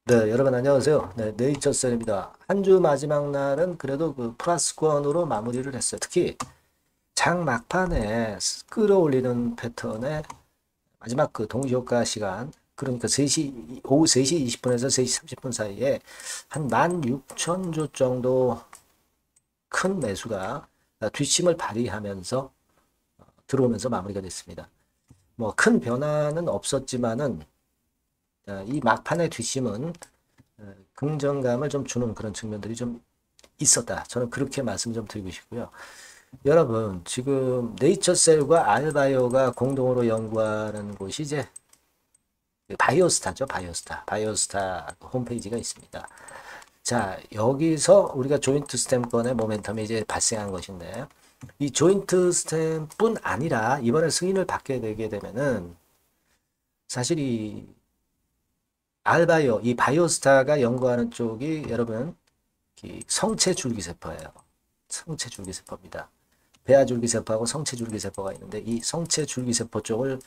네, 여러분 안녕하세요. 네, 네이처셀입니다. 한 주 마지막 날은 그래도 그 플러스권으로 마무리를 했어요. 특히 장 막판에 끌어올리는 패턴의 마지막 그 동시효과 시간, 그러니까 오후 3시 20분에서 3시 30분 사이에 한 16,000주 정도 큰 매수가 뒷심을 발휘하면서 들어오면서 마무리가 됐습니다. 뭐 큰 변화는 없었지만은 이 막판의 뒷심은 긍정감을 좀 주는 그런 측면들이 좀 있었다. 저는 그렇게 말씀 좀 드리고 싶고요. 여러분, 지금 네이처셀과 알바이오가 공동으로 연구하는 곳이 이제 바이오스타죠. 바이오스타 홈페이지가 있습니다. 자, 여기서 우리가 조인트 스탬권의 모멘텀이 이제 발생한 것인데, 이 조인트 스탬뿐 아니라 이번에 승인을 받게 되게 되면은 사실 이 알바이오, 이 바이오스타가 연구하는 쪽이 여러분 성체 줄기세포예요. 성체 줄기세포입니다. 배아 줄기세포하고 성체 줄기세포가 있는데 이 성체 줄기세포 쪽을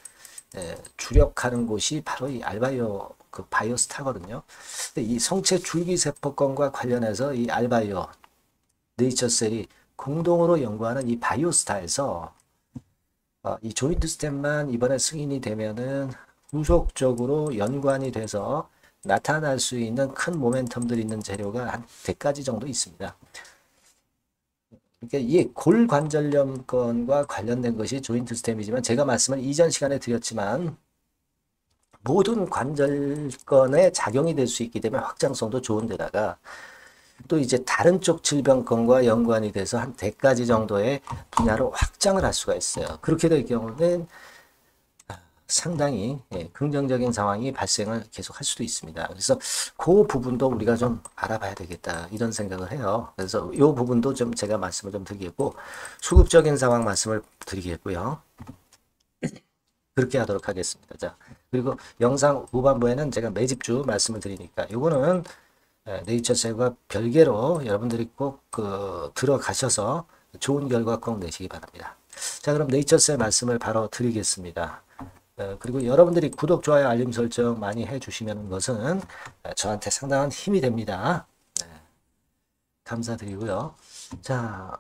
주력하는 곳이 바로 이 알바이오 그 바이오스타거든요. 근데 이 성체 줄기세포권과 관련해서 이 알바이오 네이처셀이 공동으로 연구하는 이 바이오스타에서 이 조인트 스템만 이번에 승인이 되면은 후속적으로 연관이 돼서 나타날 수 있는 큰 모멘텀들이 있는 재료가 한 100가지 정도 있습니다. 그러니까 이 골관절염권과 관련된 것이 조인트 스템이지만 제가 말씀을 이전 시간에 드렸지만 모든 관절건에 작용이 될 수 있기 때문에 확장성도 좋은 데다가 또 이제 다른 쪽 질병권과 연관이 돼서 한 100가지 정도의 분야로 확장을 할 수가 있어요. 그렇게 될 경우는 상당히 긍정적인 상황이 발생을 계속 할 수도 있습니다. 그래서 그 부분도 우리가 좀 알아봐야 되겠다 이런 생각을 해요. 그래서 이 부분도 좀 제가 말씀을 좀 드리겠고 수급적인 상황 말씀을 드리겠고요. 그렇게 하도록 하겠습니다. 자, 그리고 영상 후반부에는 제가 매집주 말씀을 드리니까 이거는 네이처셀과 별개로 여러분들이 꼭 들어가셔서 좋은 결과 꼭 내시기 바랍니다. 자, 그럼 네이처셀 말씀을 바로 드리겠습니다. 그리고 여러분들이 구독, 좋아요, 알림 설정 많이 해주시면 것은 저한테 상당한 힘이 됩니다. 네, 감사드리고요. 자,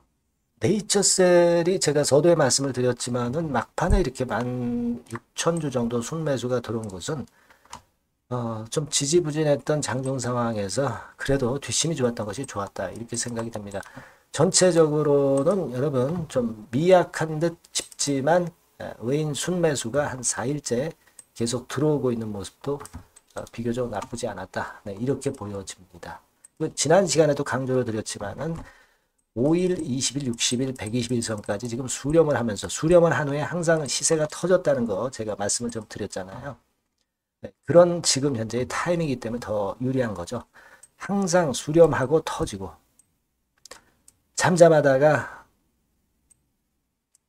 네이처셀이 제가 서두에 말씀을 드렸지만은 막판에 이렇게 16,000주 정도 순매수가 들어온 것은 좀 지지부진했던 장중 상황에서 그래도 뒷심이 좋았던 것이 좋았다 이렇게 생각이 됩니다. 전체적으로는 여러분 좀 미약한 듯 싶지만 외인 순매수가 한 4일째 계속 들어오고 있는 모습도 비교적 나쁘지 않았다. 네, 이렇게 보여집니다. 지난 시간에도 강조를 드렸지만은 5일, 20일, 60일, 120일 선까지 지금 수렴을 하면서 수렴을 한 후에 항상 시세가 터졌다는 거 제가 말씀을 좀 드렸잖아요. 네, 그런 지금 현재의 타이밍이기 때문에 더 유리한 거죠. 항상 수렴하고 터지고 잠잠하다가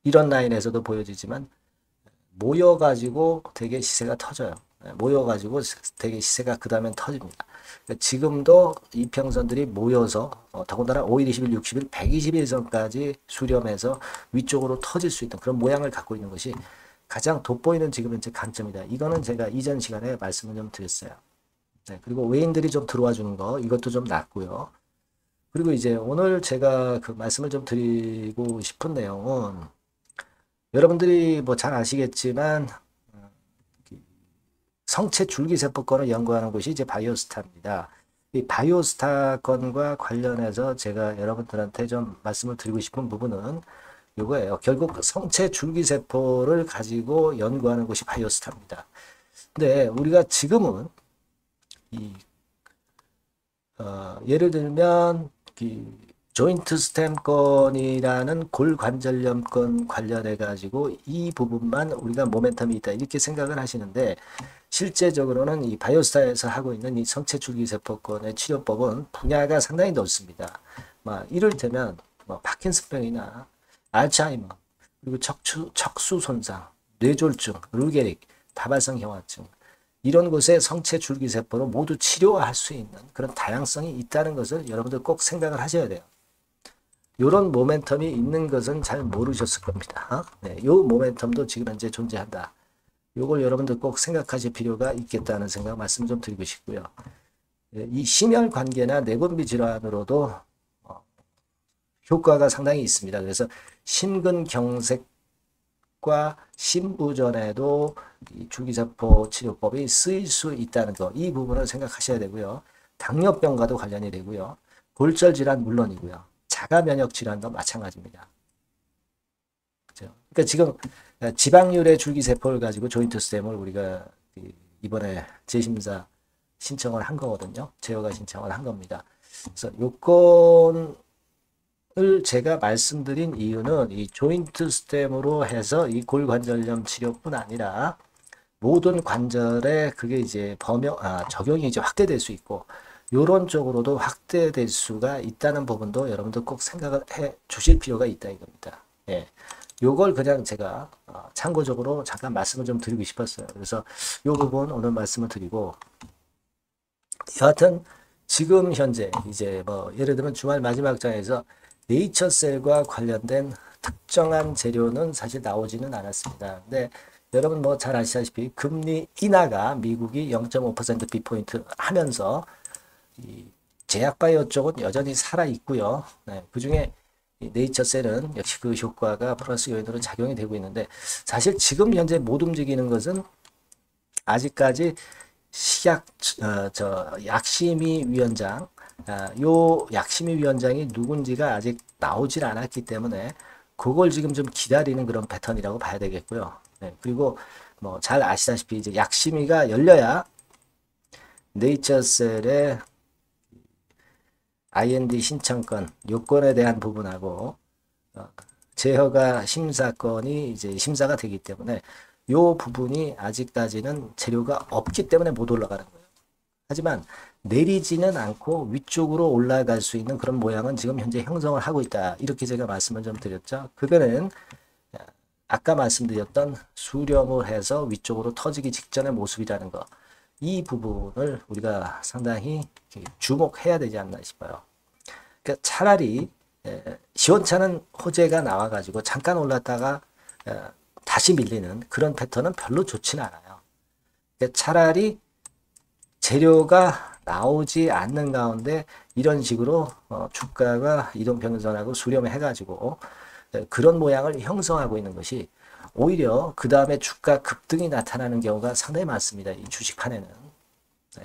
이런 라인에서도 보여지지만 모여가지고 되게 시세가 터져요. 모여가지고 되게 시세가 그 다음엔 터집니다. 그러니까 지금도 이평선들이 모여서 더군다나 5일, 20일, 60일, 120일 선까지 수렴해서 위쪽으로 터질 수 있는 그런 모양을 갖고 있는 것이 가장 돋보이는 지금 현재 강점이다. 이거는 제가 이전 시간에 말씀을 좀 드렸어요. 네, 그리고 외인들이 좀 들어와 주는 거 이것도 좀 낫고요. 그리고 이제 오늘 제가 그 말씀을 좀 드리고 싶은 내용은 여러분들이 뭐 잘 아시겠지만 성체 줄기세포권을 연구하는 곳이 이제 바이오스타입니다. 이 바이오스타 건과 관련해서 제가 여러분들한테 좀 말씀을 드리고 싶은 부분은 이거예요. 결국 성체 줄기세포를 가지고 연구하는 곳이 바이오스타입니다. 근데 우리가 지금은 이 예를 들면 조인트 스템건이라는 골관절염건 관련해 가지고 이 부분만 우리가 모멘텀이 있다 이렇게 생각을 하시는데 실제적으로는 이 바이오스타에서 하고 있는 이 성체 줄기세포권의 치료법은 분야가 상당히 넓습니다. 이를테면 파킨슨병이나 알츠하이머 그리고 척수 손상, 뇌졸중, 루게릭, 다발성 형화증 이런 곳에 성체 줄기세포로 모두 치료할 수 있는 그런 다양성이 있다는 것을 여러분들 꼭 생각을 하셔야 돼요. 이런 모멘텀이 있는 것은 잘 모르셨을 겁니다. 네, 이 모멘텀도 지금 현재 존재한다. 이걸 여러분들 꼭 생각하실 필요가 있겠다는 생각 말씀 좀 드리고 싶고요. 이 심혈관계나 내분비 질환으로도 효과가 상당히 있습니다. 그래서 심근경색과 심부전에도 이 줄기세포 치료법이 쓰일 수 있다는 거, 이 부분을 생각하셔야 되고요. 당뇨병과도 관련이 되고요. 골절 질환 물론이고요. 자가 면역 질환도 마찬가지입니다. 그렇죠? 그러니까 지금 지방률의 줄기세포를 가지고 조인트 스템을 우리가 이번에 재심사 신청을 한 거거든요. 제어가 신청을 한 겁니다. 그래서 요건을 제가 말씀드린 이유는 이 조인트 스템으로 해서 이 골관절염 치료뿐 아니라 모든 관절에 그게 이제 적용이 이제 확대될 수 있고, 요런 쪽으로도 확대될 수가 있다는 부분도 여러분들 꼭 생각을 해 주실 필요가 있다 이겁니다. 예. 요걸 그냥 제가 참고적으로 잠깐 말씀을 좀 드리고 싶었어요. 그래서 요 부분 오늘 말씀을 드리고, 여하튼 지금 현재 이제 뭐 예를 들면 주말 마지막 장에서 네이처셀과 관련된 특정한 재료는 사실 나오지는 않았습니다. 근데 여러분 뭐 잘 아시다시피 금리 인하가 미국이 0.5% 비포인트 하면서 이 제약바이오 쪽은 여전히 살아 있고요. 네, 그중에 네이처셀은 역시 그 효과가 플러스 요인으로 작용이 되고 있는데, 사실 지금 현재 못 움직이는 것은 아직까지 약심위 위원장, 요 약심위 위원장이 누군지가 아직 나오질 않았기 때문에 그걸 지금 좀 기다리는 그런 패턴이라고 봐야 되겠고요. 네, 그리고 뭐 잘 아시다시피 이제 약심위가 열려야 네이처셀의 IND 신청권 요건에 대한 부분하고 제허가 심사건이 이제 심사가 되기 때문에 요 부분이 아직까지는 재료가 없기 때문에 못 올라가는 거예요. 하지만 내리지는 않고 위쪽으로 올라갈 수 있는 그런 모양은 지금 현재 형성을 하고 있다. 이렇게 제가 말씀을 좀 드렸죠. 그거는 아까 말씀드렸던 수렴을 해서 위쪽으로 터지기 직전의 모습이라는 거. 이 부분을 우리가 상당히 주목해야 되지 않나 싶어요. 그러니까 차라리 시원찮은 호재가 나와가지고 잠깐 올랐다가 다시 밀리는 그런 패턴은 별로 좋지는 않아요. 그러니까 차라리 재료가 나오지 않는 가운데 이런 식으로 주가가 이동평균선하고 수렴해가지고 그런 모양을 형성하고 있는 것이 오히려 그 다음에 주가 급등이 나타나는 경우가 상당히 많습니다. 이 주식판에는.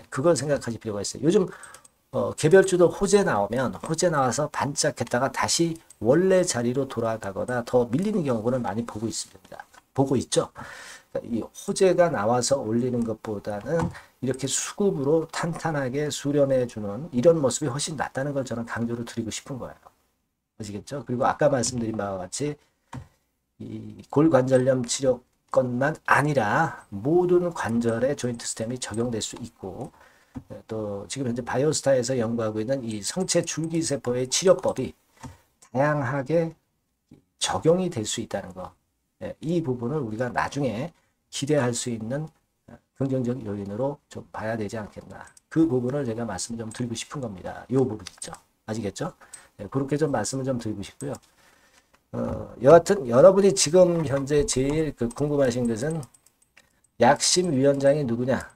그걸 생각하실 필요가 있어요. 요즘 개별주도 호재 나오면 호재 나와서 반짝했다가 다시 원래 자리로 돌아가거나 더 밀리는 경우는 많이 보고 있습니다. 보고 있죠. 이 호재가 나와서 올리는 것보다는 이렇게 수급으로 탄탄하게 수렴해주는 이런 모습이 훨씬 낫다는 걸 저는 강조를 드리고 싶은 거예요. 아시겠죠? 그리고 아까 말씀드린 바와 같이 이 골관절염 치료건만 아니라 모든 관절에 조인트 스템이 적용될 수 있고, 또 지금 현재 바이오스타에서 연구하고 있는 이 성체 줄기세포의 치료법이 다양하게 적용이 될 수 있다는 거. 이 부분을 우리가 나중에 기대할 수 있는 긍정적 요인으로 좀 봐야 되지 않겠나. 그 부분을 제가 말씀 좀 드리고 싶은 겁니다. 이 부분 있죠. 아시겠죠? 그렇게 좀 말씀을 좀 드리고 싶고요. 여하튼 여러분이 지금 현재 제일 궁금하신 것은 약심위원장이 누구냐,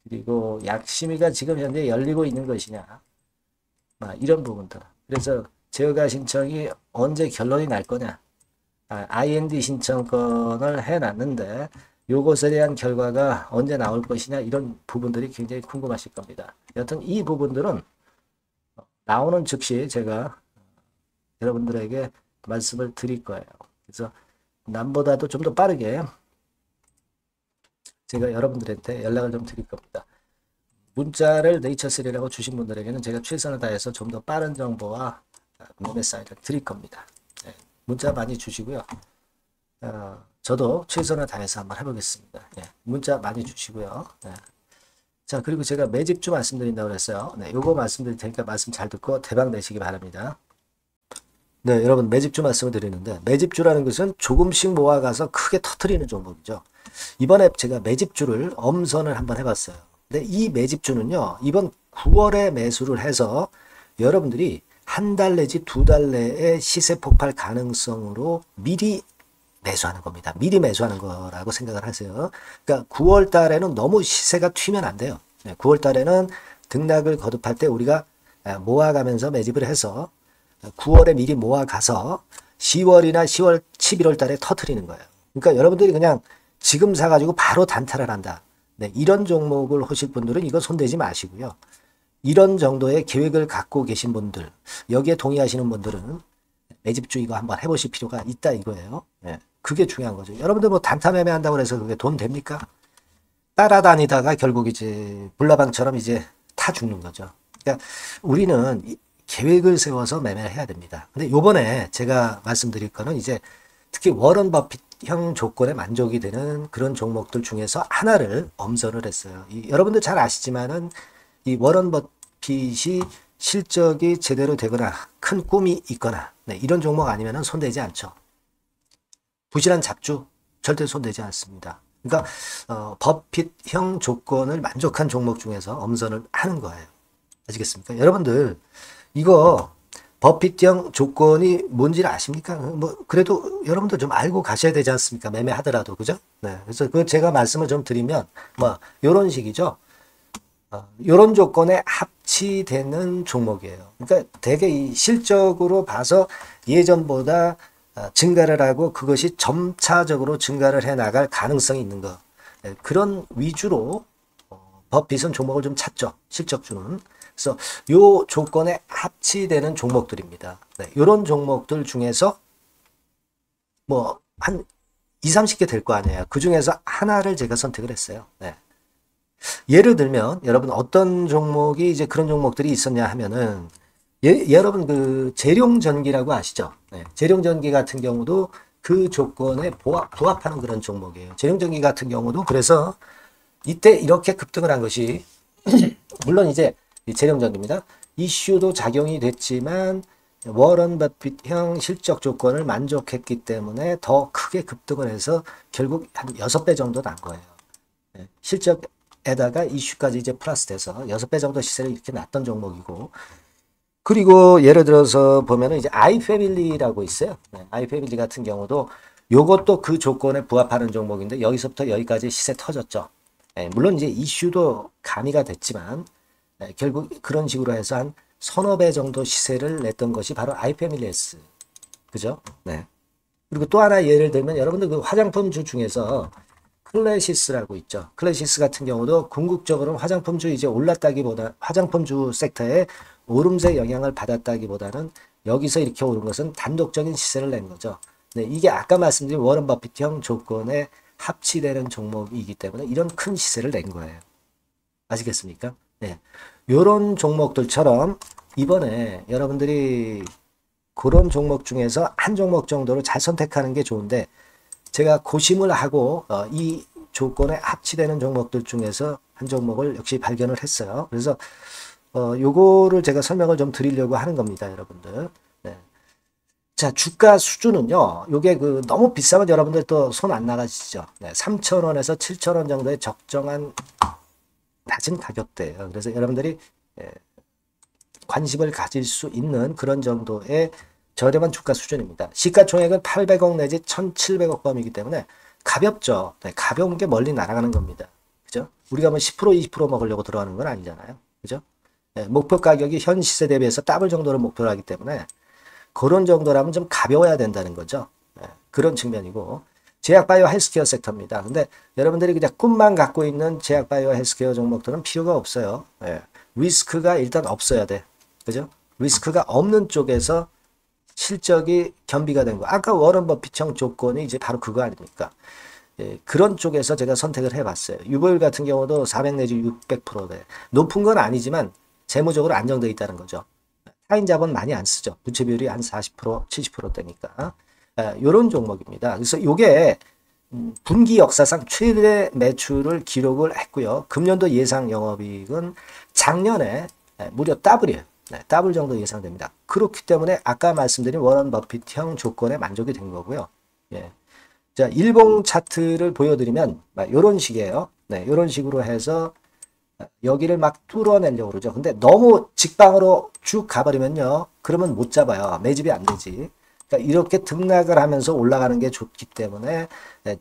그리고 약심위가 지금 현재 열리고 있는 것이냐, 이런 부분들. 그래서 제어가 신청이 언제 결론이 날 거냐, IND 신청권을 해놨는데 요것에 대한 결과가 언제 나올 것이냐, 이런 부분들이 굉장히 궁금하실 겁니다. 여하튼 이 부분들은 나오는 즉시 제가 여러분들에게 말씀을 드릴 거예요. 그래서 남보다도 좀 더 빠르게 제가 여러분들한테 연락을 좀 드릴 겁니다. 문자를 네이처셀이라고 주신 분들에게는 제가 최선을 다해서 좀 더 빠른 정보와 몸의 사인을 드릴 겁니다. 네, 문자 많이 주시고요. 저도 최선을 다해서 한번 해보겠습니다. 네, 문자 많이 주시고요. 네. 자, 그리고 제가 매집주 말씀드린다고 그랬어요. 네, 요거 말씀드릴 테니까 말씀 잘 듣고 대박 내시기 바랍니다. 네, 여러분 매집주 말씀을 드리는데, 매집주라는 것은 조금씩 모아가서 크게 터트리는 종목이죠. 이번에 제가 매집주를 엄선을 한번 해봤어요. 근데 이 매집주는요, 이번 9월에 매수를 해서 여러분들이 한 달 내지 두 달 내에 시세 폭발 가능성으로 미리 매수하는 겁니다. 미리 매수하는 거라고 생각을 하세요. 그러니까 9월 달에는 너무 시세가 튀면 안 돼요. 네, 9월 달에는 등락을 거듭할 때 우리가 모아가면서 매집을 해서 9월에 미리 모아가서 10월이나 10월, 11월 달에 터트리는 거예요. 그러니까 여러분들이 그냥 지금 사가지고 바로 단타를 한다. 네, 이런 종목을 하실 분들은 이거 손대지 마시고요. 이런 정도의 계획을 갖고 계신 분들, 여기에 동의하시는 분들은 매집주 이거 한번 해보실 필요가 있다 이거예요. 네, 그게 중요한 거죠. 여러분들 뭐 단타 매매한다고 해서 그게 돈 됩니까? 따라다니다가 결국 이제 불나방처럼 이제 타 죽는 거죠. 그러니까 우리는 계획을 세워서 매매를 해야 됩니다. 근데 요번에 제가 말씀드릴 거는 이제 특히 워런 버핏형 조건에 만족이 되는 그런 종목들 중에서 하나를 엄선을 했어요. 여러분들 잘 아시지만은 이 워런 버핏이 실적이 제대로 되거나 큰 꿈이 있거나 네, 이런 종목 아니면은 손대지 않죠. 부실한 잡주 절대 손대지 않습니다. 그러니까 버핏형 조건을 만족한 종목 중에서 엄선을 하는 거예요. 아시겠습니까? 여러분들 이거 버핏형 조건이 뭔지를 아십니까? 뭐 그래도 여러분들 좀 알고 가셔야 되지 않습니까? 매매하더라도 그죠? 네. 그래서 그 제가 말씀을 좀 드리면 뭐 이런 식이죠. 이런 조건에 합치되는 종목이에요. 그러니까 되게 이 실적으로 봐서 예전보다 증가를 하고 그것이 점차적으로 증가를 해 나갈 가능성이 있는 거. 네. 그런 위주로 버핏은 종목을 좀 찾죠. 실적주는. 그래서 요 조건에 합치되는 종목들입니다. 네, 이런 종목들 중에서 뭐 한 20, 30개 될 거 아니에요. 그 중에서 하나를 제가 선택을 했어요. 네. 예를 들면 여러분 어떤 종목이 이제 그런 종목들이 있었냐 하면은 여러분 그 재룡전기라고 아시죠? 네, 재룡전기 같은 경우도 그 조건에 부합하는 그런 종목이에요. 재룡전기 같은 경우도 그래서 이때 이렇게 급등을 한 것이 물론 이제 재룡전기입니다. 이슈도 작용이 됐지만 워런 버핏형 실적 조건을 만족했기 때문에 더 크게 급등을 해서 결국 한 6배 정도 난 거예요. 실적에다가 이슈까지 이제 플러스 돼서 6배 정도 시세를 이렇게 났던 종목이고 그리고 예를 들어서 보면은 이제 아이패밀리라고 있어요. 아이패밀리 같은 경우도 요것도 그 조건에 부합하는 종목인데 여기서부터 여기까지 시세 터졌죠. 물론 이제 이슈도 가미가 됐지만 결국 그런 식으로 해서 한 서너 배 정도 시세를 냈던 것이 바로 아이패밀리스. 그죠? 네. 그리고 또 하나 예를 들면 여러분들 그 화장품주 중에서 클래시스라고 있죠. 클래시스 같은 경우도 궁극적으로 화장품주 이제 올랐다기보다 화장품주 섹터에 오름세 영향을 받았다기보다는 여기서 이렇게 오른 것은 단독적인 시세를 낸 거죠. 네, 이게 아까 말씀드린 워런 버핏형 조건에 합치되는 종목이기 때문에 이런 큰 시세를 낸 거예요. 아시겠습니까? 네. 요런 종목들처럼 이번에 여러분들이 그런 종목 중에서 한 종목 정도를 잘 선택하는 게 좋은데 제가 고심을 하고 이 조건에 합치되는 종목들 중에서 한 종목을 역시 발견을 했어요. 그래서 요거를 제가 설명을 좀 드리려고 하는 겁니다, 여러분들. 네. 자, 주가 수준은요. 요게 그 너무 비싸면 여러분들 또 손 안 나가시죠. 네, 3,000원에서 7,000원 정도의 적정한 낮은 가격대예요. 그래서 여러분들이 관심을 가질 수 있는 그런 정도의 저렴한 주가 수준입니다. 시가총액은 800억 내지 1,700억 범이기 때문에 가볍죠. 네, 가벼운 게 멀리 날아가는 겁니다. 그죠? 우리가 뭐 10%, 20% 먹으려고 들어가는 건 아니잖아요. 그죠? 네, 목표 가격이 현 시세 대비해서 더블 정도를 목표로 하기 때문에 그런 정도라면 좀 가벼워야 된다는 거죠. 네, 그런 측면이고 제약바이오 헬스케어 섹터입니다. 근데 여러분들이 그냥 꿈만 갖고 있는 제약바이오 헬스케어 종목들은 필요가 없어요. 네, 리스크가 일단 없어야 돼. 그죠? 리스크가 없는 쪽에서 실적이 겸비가 된 거. 아까 워런 버핏형 조건이 이제 바로 그거 아닙니까? 예, 그런 쪽에서 제가 선택을 해봤어요. 유보율 같은 경우도 400 내지 600%대. 높은 건 아니지만 재무적으로 안정되어 있다는 거죠. 타인 자본 많이 안 쓰죠. 부채 비율이 한 40%, 70%대니까. 이런 종목입니다. 그래서 요게 분기 역사상 최대 매출을 기록을 했고요. 금년도 예상 영업이익은 작년에 무려 더블이에요. 네, 더블 정도 예상됩니다. 그렇기 때문에 아까 말씀드린 워런 버핏형 조건에 만족이 된 거고요. 예. 자, 일봉 차트를 보여드리면 이런 식이에요. 네, 이런 식으로 해서 여기를 막 뚫어내려고 그러죠. 근데 너무 직방으로 쭉 가버리면요. 그러면 못 잡아요. 매집이 안 되지. 그러니까 이렇게 등락을 하면서 올라가는 게 좋기 때문에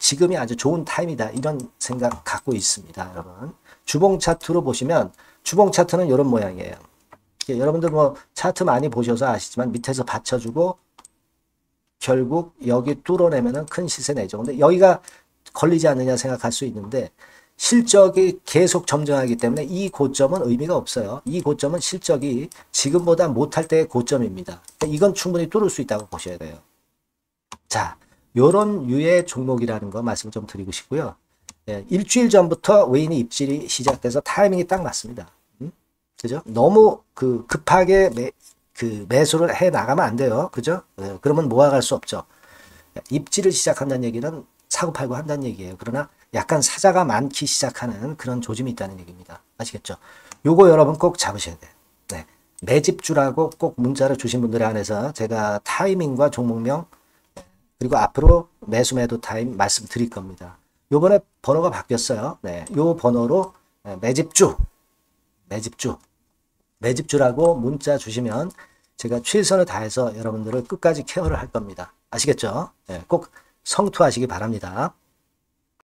지금이 아주 좋은 타임이다. 이런 생각 갖고 있습니다, 여러분. 주봉 차트로 보시면 주봉 차트는 이런 모양이에요. 여러분들 뭐 차트 많이 보셔서 아시지만 밑에서 받쳐주고 결국 여기 뚫어내면은 큰 시세 내죠. 근데 여기가 걸리지 않느냐 생각할 수 있는데 실적이 계속 점증하기 때문에 이 고점은 의미가 없어요. 이 고점은 실적이 지금보다 못할 때의 고점입니다. 이건 충분히 뚫을 수 있다고 보셔야 돼요. 자, 요런 유의 종목이라는 거 말씀 좀 드리고 싶고요. 예, 일주일 전부터 외인이 입질이 시작돼서 타이밍이 딱 맞습니다. 그죠? 너무 급하게 매수를 해 나가면 안 돼요. 그죠? 예, 그러면 모아갈 수 없죠. 입질을 시작한다는 얘기는 사고 팔고 한다는 얘기예요. 그러나 약간 사자가 많기 시작하는 그런 조짐이 있다는 얘기입니다. 아시겠죠? 요거 여러분 꼭 잡으셔야 돼요. 네. 매집주라고 꼭 문자를 주신 분들에 한해서 제가 타이밍과 종목명 그리고 앞으로 매수 매도 타임 말씀드릴 겁니다. 요번에 번호가 바뀌었어요. 네. 요 번호로 매집주라고 문자 주시면 제가 최선을 다해서 여러분들을 끝까지 케어를 할 겁니다. 아시겠죠? 네. 꼭 성투하시기 바랍니다.